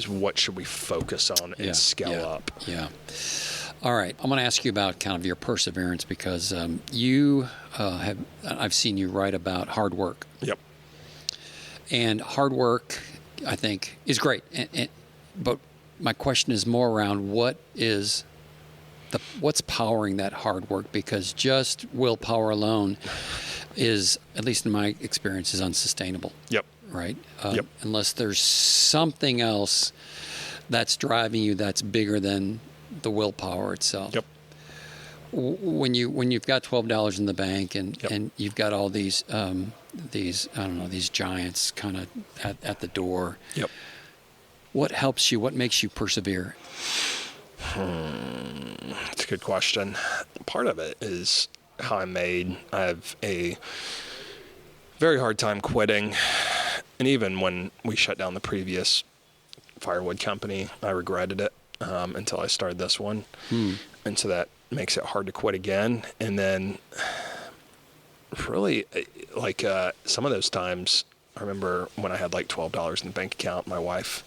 what should we focus on and scale up. Yeah. All right. I'm going to ask you about kind of your perseverance, because I've seen you write about hard work. Yep. And hard work, I think, is great. But my question is more around what's powering that hard work, because just willpower alone is, at least in my experience, is unsustainable. Yep. Right? Unless there's something else that's driving you that's bigger than the willpower itself. Yep. When you've got $12 in the bank and you've got all these giants kind of at the door. Yep. What helps you? What makes you persevere? That's a good question. Part of it is how I'm made. I have a very hard time quitting. And even when we shut down the previous firewood company, I regretted it until I started this one. And so that makes it hard to quit again. And then really, some of those times, I remember when I had like $12 in the bank account, my wife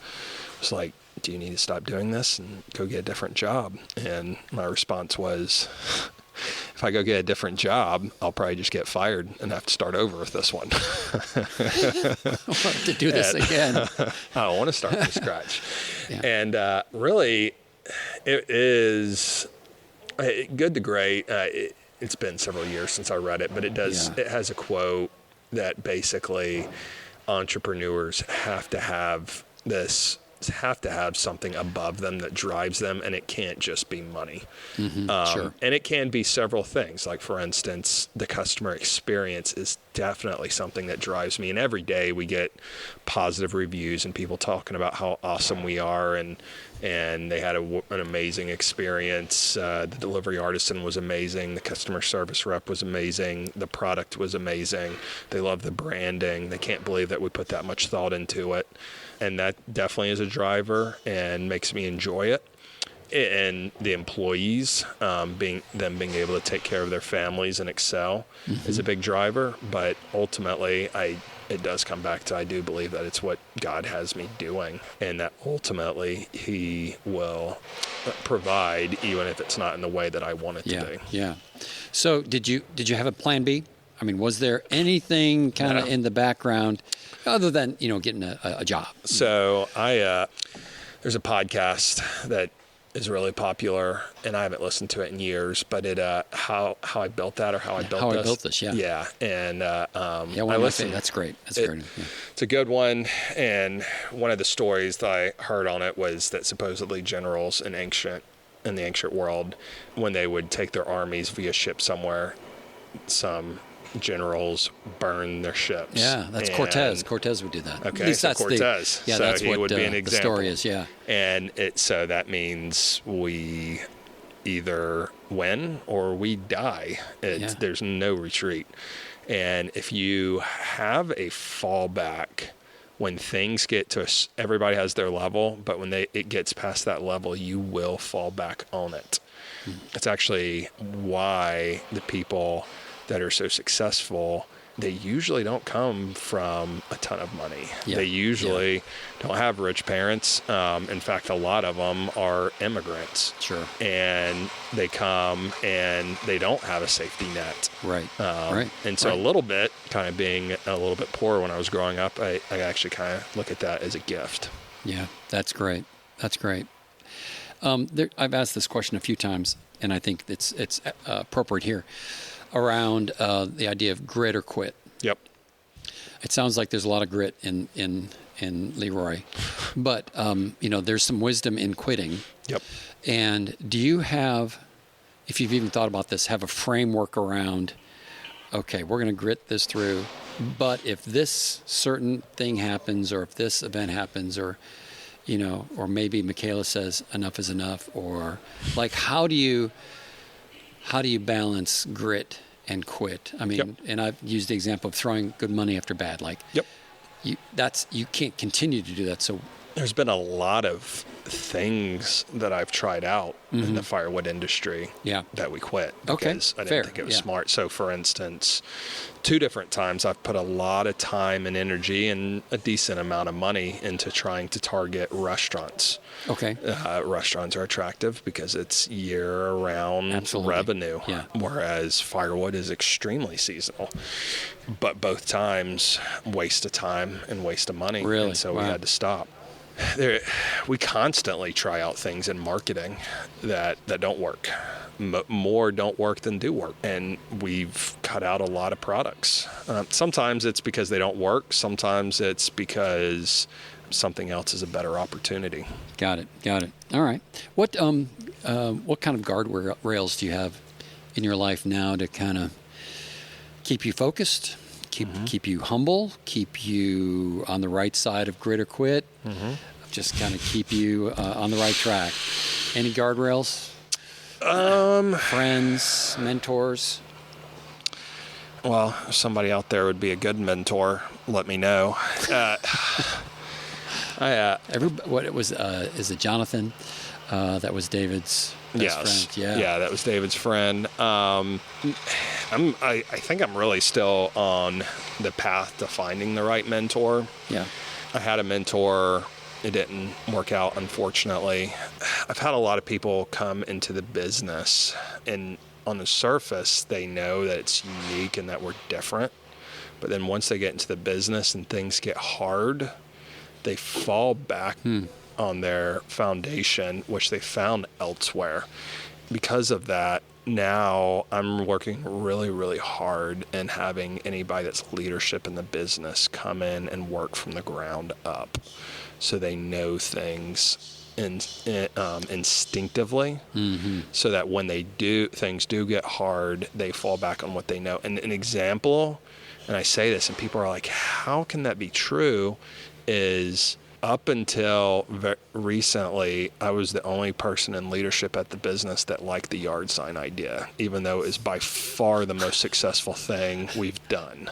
was like, do you need to stop doing this and go get a different job? And my response was, if I go get a different job, I'll probably just get fired and have to start over with this one. To do this again. I don't want to start from scratch. Yeah. And really, it is good to great. It's been several years since I read it, but it does. Yeah. It has a quote that basically entrepreneurs have to have this have to have something above them that drives them, and it can't just be money. Sure. And it can be several things. Like, for instance, the customer experience is definitely something that drives me. And every day we get positive reviews and people talking about how awesome we are, and they had an amazing experience. The delivery artisan was amazing. The customer service rep was amazing. The product was amazing. They love the branding. They can't believe that we put that much thought into it. And that definitely is a driver and makes me enjoy it. And the employees, being able to take care of their families and excel is a big driver. But ultimately, it does come back to, I do believe that it's what God has me doing, and that ultimately He will provide, even if it's not in the way that I want it to be. Yeah. So did you have a plan B? I mean, was there anything kind of in the background other than, getting a job? So there's a podcast that is really popular, and I haven't listened to it in years, but it how I built that, or how I built this. Yeah. And I listened. That's great. Great. Yeah. It's a good one. And one of the stories that I heard on it was that supposedly generals in the ancient world, when they would take their armies via ship somewhere, some generals burn their ships. Yeah, that's Cortez. Cortez would do that. Okay, At least so that's Cortez. So that's he what would be an the example. story is. Yeah. And so that means we either win or we die. There's no retreat. And if you have a fallback, when things get to everybody has their level, but when it gets past that level, you will fall back on it. It's actually why the people that are so successful, they usually don't come from a ton of money. Yeah. They usually don't have rich parents. In fact, a lot of them are immigrants. Sure. And they come and they don't have a safety net. Right. And so a little bit, kind of being a little bit poor when I was growing up, I actually kind of look at that as a gift. Yeah, that's great. I've asked this question a few times, and I think it's appropriate here, around the idea of grit or quit. Yep. It sounds like there's a lot of grit in Leroy, but there's some wisdom in quitting. Yep. And do you have, if you've even thought about this, have a framework around, okay, we're going to grit this through, but if this certain thing happens, or if this event happens, or maybe Michaela says enough is enough, or like, how do you balance grit and quit? I mean, and I've used the example of throwing good money after bad. Like, you can't continue to do that. So there's been a lot of things that I've tried out in the firewood industry that we quit because I didn't think it was smart. So, for instance, 2 different times I've put a lot of time and energy and a decent amount of money into trying to target restaurants. Okay. Restaurants are attractive because it's year-round revenue, whereas firewood is extremely seasonal. But both times, waste of time and waste of money. Really? And so we had to stop. We constantly try out things in marketing that don't work. More don't work than do work. And we've cut out a lot of products. Sometimes it's because they don't work. Sometimes it's because something else is a better opportunity. Got it. All right. What kind of guardrails do you have in your life now to kind of keep you focused, keep you humble, keep you on the right side of grit or quit, just kind of keep you on the right track? Any guardrails? Friends, mentors? Well, if somebody out there would be a good mentor, let me know. Is it Jonathan? That was David's best friend. Yeah, that was David's friend. I think I'm really still on the path to finding the right mentor. Yeah. I had a mentor. It didn't work out, unfortunately. I've had a lot of people come into the business, and on the surface, they know that it's unique and that we're different. But then once they get into the business and things get hard, they fall back on their foundation, which they found elsewhere. Because of that, now I'm working really, really hard and having anybody that's leadership in the business come in and work from the ground up, so they know things instinctively, so that when things do get hard, they fall back on what they know. And an example, and I say this, and people are like, how can that be true, is up until recently, I was the only person in leadership at the business that liked the yard sign idea, even though it is by far the most successful thing we've done.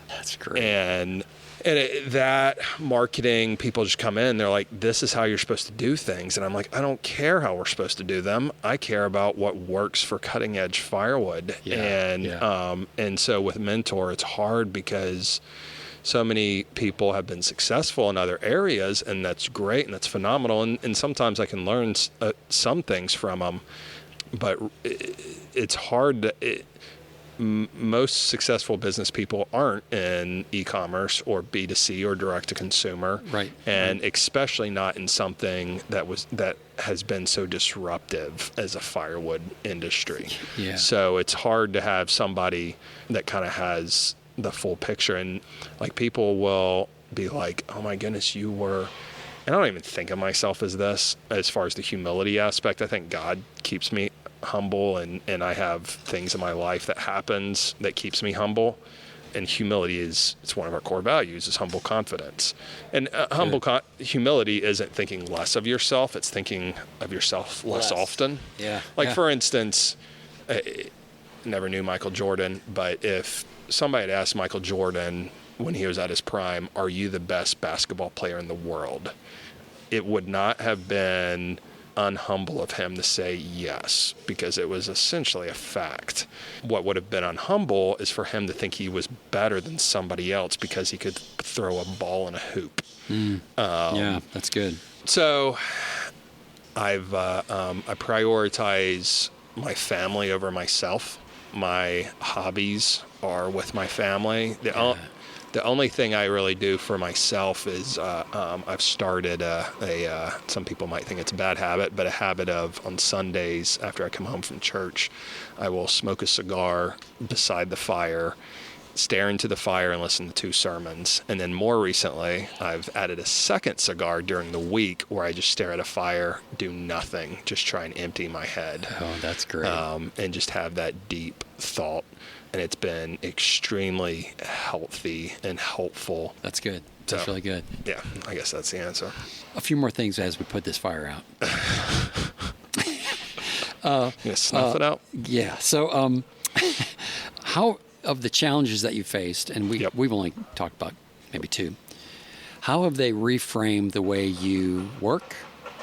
That's great. And that marketing, people just come in, they're like, this is how you're supposed to do things. And I'm like, I don't care how we're supposed to do them. I care about what works for Cutting Edge Firewood. And so with Mentor, it's hard because so many people have been successful in other areas, and that's great and that's phenomenal. And sometimes I can learn some things from them, but it's hard. Most successful business people aren't in e-commerce or B2C or direct to consumer, right? And especially not in something that has been so disruptive as a firewood industry. Yeah. So it's hard to have somebody that kind of has the full picture, and like people will be like, "Oh my goodness, you were." And I don't even think of myself as this, as far as the humility aspect. I think God keeps me humble, and I have things in my life that happens that keeps me humble. And humility it's one of our core values, is humble confidence. And humility isn't thinking less of yourself, it's thinking of yourself less often. Yeah. For instance, I never knew Michael Jordan, but if somebody had asked Michael Jordan when he was at his prime, are you the best basketball player in the world? It would not have been unhumble of him to say yes, because it was essentially a fact. What would have been unhumble is for him to think he was better than somebody else because he could throw a ball in a hoop. Yeah, that's good. So I prioritize my family over myself. My hobbies are with my family. The only thing I really do for myself is I've started some people might think it's a bad habit, but a habit of, on Sundays after I come home from church, I will smoke a cigar beside the fire, stare into the fire, and listen to 2 sermons. And then more recently, I've added a second cigar during the week where I just stare at a fire, do nothing, just try and empty my head. Oh, that's great. And just have that deep thought. And it's been extremely healthy and helpful. That's good. That's really good. Yeah, I guess that's the answer. A few more things as we put this fire out. You gonna snuff it out? Yeah. So, how of the challenges that you faced, and we've only talked about maybe 2. How have they reframed the way you work,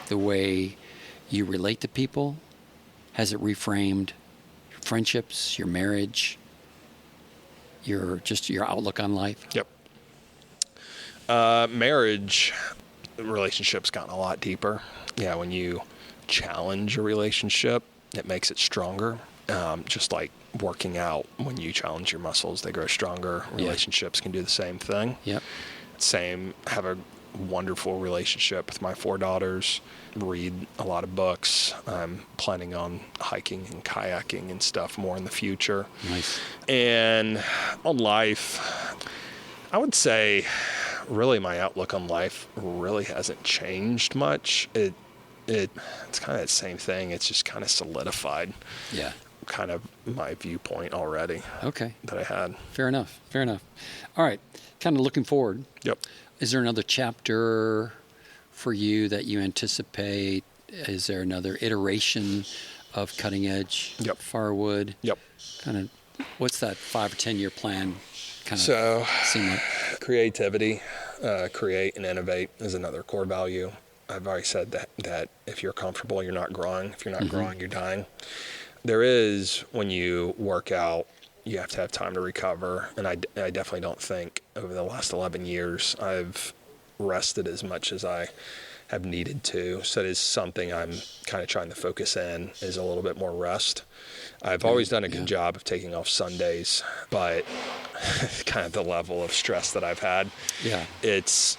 the way you relate to people? Has it reframed your friendships, your marriage, your outlook on life? Yep. Marriage relationships gotten a lot deeper. Yeah, when you challenge a relationship, it makes it stronger. Just like working out, when you challenge your muscles, they grow stronger. Relationships can do the same thing. Yep. Have a wonderful relationship with my 4 daughters, read a lot of books. I'm planning on hiking and kayaking and stuff more in the future. Nice. And on life, I would say really my outlook on life really hasn't changed much. It's kind of the same thing. It's just kind of solidified. Yeah. Kind of my viewpoint already. Okay. That I had. Fair enough. All right. Kind of looking forward. Yep. Is there another chapter for you that you anticipate? Is there another iteration of Cutting Edge Firewood? Yep. Kind of, what's that 5 or 10 year plan kind of seem like? Creativity, create and innovate is another core value. I've already said that if you're comfortable, you're not growing. If you're not growing, you're dying. There is, when you work out, you have to have time to recover. And I definitely don't think over the last 11 years I've rested as much as I have needed to. So it is something I'm kind of trying to focus in, is a little bit more rest. I've always done a good job of taking off Sundays, but kind of the level of stress that I've had,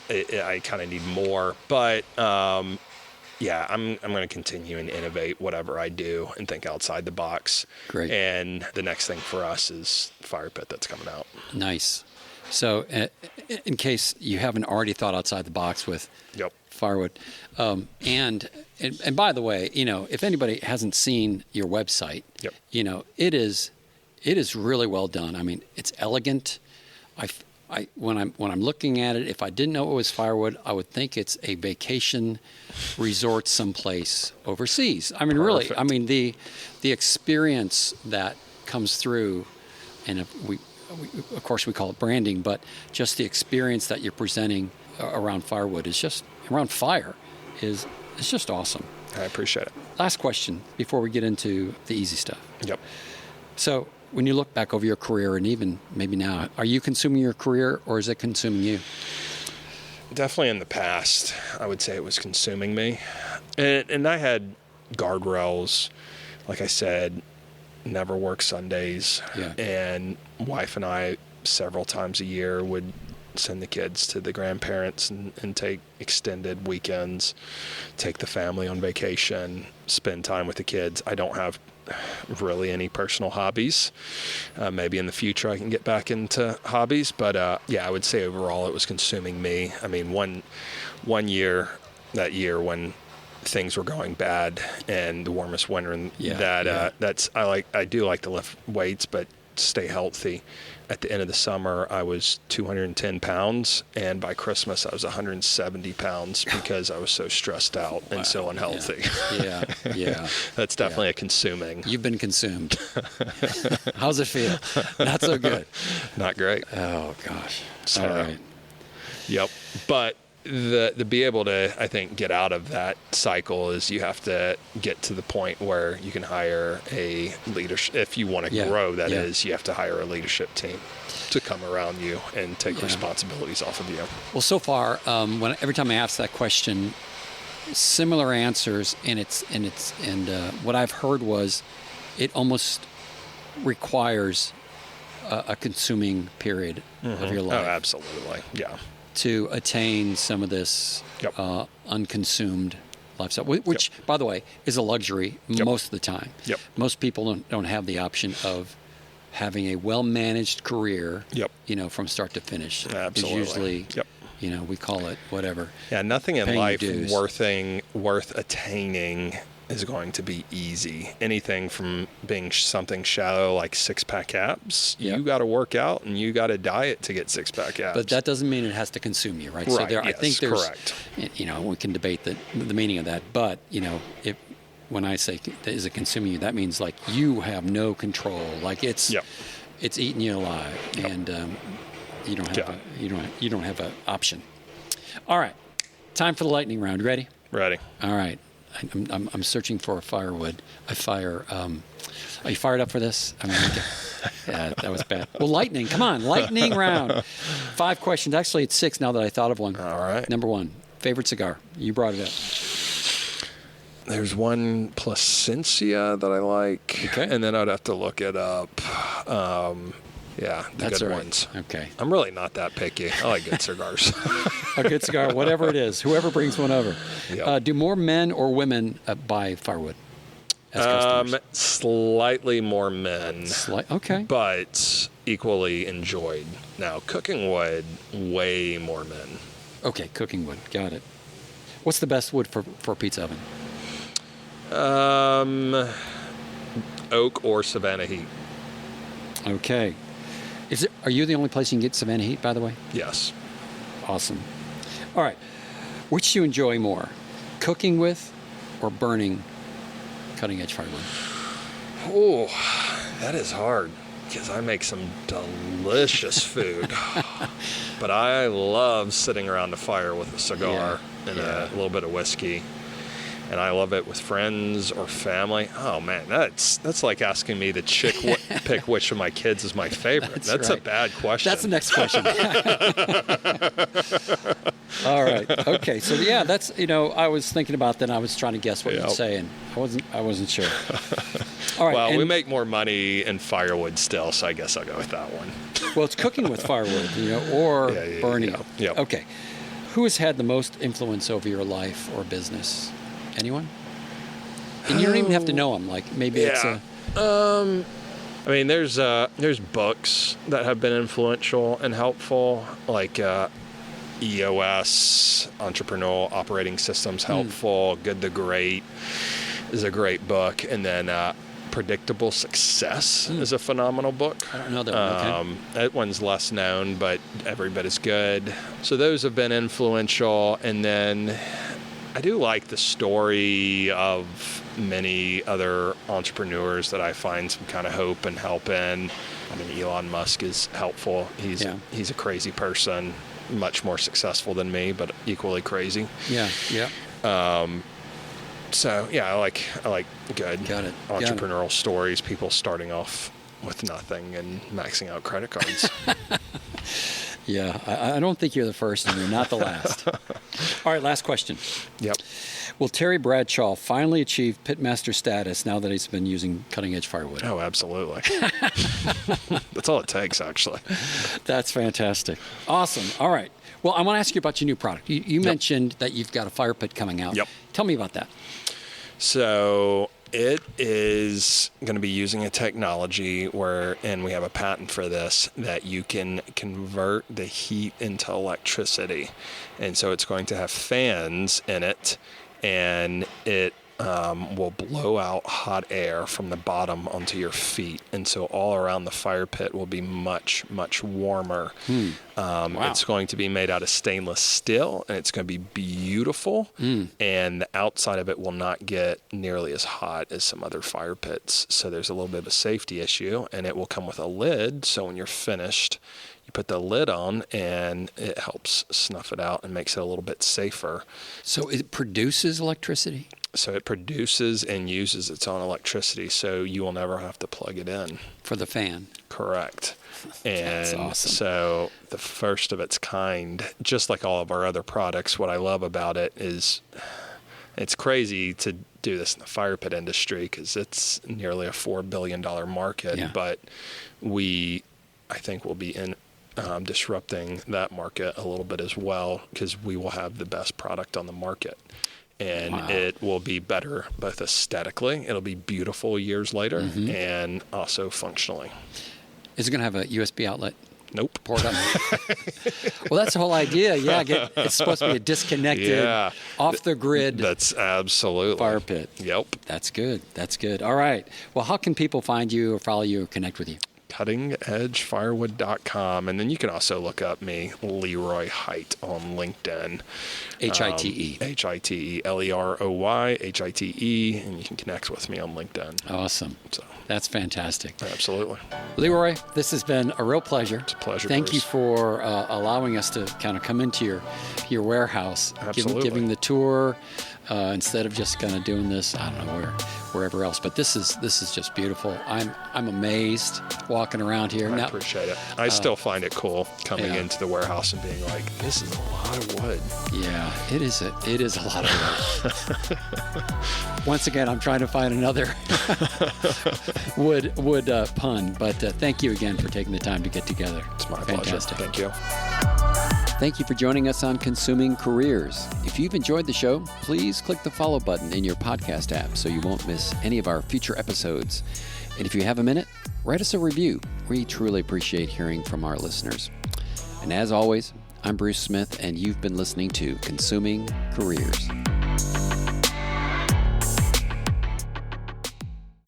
I kind of need more. But yeah, I'm going to continue and innovate whatever I do and think outside the box. Great. And the next thing for us is fire pit that's coming out. Nice. So, in case you haven't already thought outside the box with Yep. firewood, and by the way, if anybody hasn't seen your website, Yep. It is really well done. I mean, it's elegant. When I'm looking at it, if I didn't know it was firewood, I would think it's a vacation resort someplace overseas. I mean, really, Perfect. I mean the experience that comes through, and if we of course we call it branding, but just the experience that you're presenting around firewood is just around fire is just awesome. I appreciate it. Last question before we get into the easy stuff. Yep. So, when you look back over your career, and even maybe now, are you consuming your career or is it consuming you? Definitely in the past, I would say it was consuming me. And I had guardrails, like I said, never work Sundays. Yeah. And wife and I, several times a year, would send the kids to the grandparents and take extended weekends, take the family on vacation, spend time with the kids. I don't have really any personal hobbies. Maybe in the future I can get back into hobbies, but yeah, I would say overall it was consuming me. I mean, one year, that year when things were going bad and the warmest winter, and I do like to lift weights, but stay healthy. At the end of the summer, I was 210 pounds, and by Christmas, I was 170 pounds because I was so stressed out and so unhealthy. Yeah. That's definitely a consuming. You've been consumed. How's it feel? Not so good. Not great. Oh, gosh. So, all right. Yep. But the be able to, I think, get out of that cycle is you have to get to the point where you can hire a leadership. If you want to grow, that is, you have to hire a leadership team to come around you and take responsibilities off of you. Well, so far, every time I ask that question, similar answers, and what I've heard was it almost requires a consuming period of your life. Oh, absolutely. Yeah. To attain some of this unconsumed lifestyle, which, by the way, is a luxury most of the time. Yep. Most people don't have the option of having a well-managed career, from start to finish. Absolutely. It's usually, we call it whatever. Yeah, nothing in life dues. worth attaining is going to be easy. Anything from being something shallow like six-pack abs, you got to work out and you got to diet to get six-pack abs. But that doesn't mean it has to consume you, right? So I think there's, correct. We can debate the meaning of that. But, when I say, is it consuming you, that means like you have no control. Like it's eating you alive, and you don't have an option. All right, time for the lightning round. Ready? Ready. All right. I'm searching for a firewood. Are you fired up for this? I mean, yeah, that was bad. Well, lightning. Come on, lightning round. 5 questions. Actually, it's 6 now that I thought of one. All right. Number 1, favorite cigar. You brought it up. There's one Placencia that I like, and then I'd have to look it up. That's good all right. ones. Okay. I'm really not that picky. I like good cigars. A good cigar, whatever it is, whoever brings one over. Yep. Do more men or women buy firewood as customers? Slightly more men. Okay. But equally enjoyed. Now, cooking wood, way more men. Okay, cooking wood. Got it. What's the best wood for a pizza oven? Oak or Savannah Heat. Okay. Are you the only place you can get Savannah Heat, by the way? Yes. Awesome. All right. Which do you enjoy more, cooking with or burning cutting edge firewood? Oh, that is hard because I make some delicious food. But I love sitting around the fire with a cigar and a little bit of whiskey. And I love it with friends or family. Oh man, that's like asking me to pick which of my kids is my favorite. That's right. a bad question. That's the next question. All right. Okay. So that's I was thinking about that. And I was trying to guess what you'd say, and I wasn't sure. All right. Well, we make more money in firewood still, so I guess I'll go with that one. Well, it's cooking with firewood, or burning. Yeah. Okay. Who has had the most influence over your life or business? Anyone? And you don't even have to know them. Like maybe it's a... I mean, there's books that have been influential and helpful, like EOS, Entrepreneurial Operating Systems Helpful, Good to Great is a great book. And then Predictable Success is a phenomenal book. I don't know that one. Okay. That one's less known, but every bit is good. So those have been influential. And then I do like the story of many other entrepreneurs that I find some kind of hope and help in. I mean, Elon Musk is helpful. He's a crazy person, much more successful than me, but equally crazy. Yeah. So yeah, I like good entrepreneurial Got it. stories, people starting off with nothing and maxing out credit cards. Yeah, I don't think you're the first and you're not the last. All right, last question. Yep. Will Terry Bradshaw finally achieve pitmaster status now that he's been using Cutting Edge Firewood? Oh, absolutely. That's all it takes, actually. That's fantastic. Awesome. All right. Well, I want to ask you about your new product. You mentioned that you've got a fire pit coming out. Yep. Tell me about that. So it is going to be using a technology and we have a patent for this, that you can convert the heat into electricity. And so it's going to have fans in it, and it will blow out hot air from the bottom onto your feet. And so all around the fire pit will be much, much warmer. Wow. It's going to be made out of stainless steel, and it's going to be beautiful. And the outside of it will not get nearly as hot as some other fire pits. So there's a little bit of a safety issue, and it will come with a lid. So when you're finished, you put the lid on, and it helps snuff it out and makes it a little bit safer. So it produces electricity? So it produces and uses its own electricity, so you will never have to plug it in. For the fan? Correct. That's And awesome. so the first of its kind, just like all of our other products, what I love about it is it's crazy to do this in the fire pit industry because it's nearly a $4 billion market, but I think we'll be disrupting that market a little bit as well, because we will have the best product on the market. And it will be better both aesthetically, it'll be beautiful years later, and also functionally. Is it going to have a USB outlet? Nope. Port up. Well, that's the whole idea. Yeah, it's supposed to be a disconnected, off the grid. That's absolutely fire pit. Yep. That's good. That's good. All right. Well, how can people find you or follow you or connect with you? CuttingEdgeFirewood.com, and then you can also look up me, Leroy Hite, on LinkedIn. Hite. Hite, Leroy Hite, and you can connect with me on LinkedIn. Awesome. So that's fantastic. Absolutely. Leroy, this has been a real pleasure. It's a pleasure. Thank Bruce. you for allowing us to kind of come into your warehouse, giving the tour. Instead of just kind of doing this, I don't know wherever else. But this is just beautiful. I'm amazed walking around here. I appreciate it. I still find it cool coming into the warehouse and being like, this is a lot of wood. Yeah, it is a lot of wood. Once again, I'm trying to find another wood pun. But thank you again for taking the time to get together. It's my Fantastic. pleasure. Thank you. Thank you for joining us on Consuming Careers. If you've enjoyed the show, please click the follow button in your podcast app so you won't miss any of our future episodes. And if you have a minute, write us a review. We truly appreciate hearing from our listeners. And as always, I'm Bruce Smith, and you've been listening to Consuming Careers.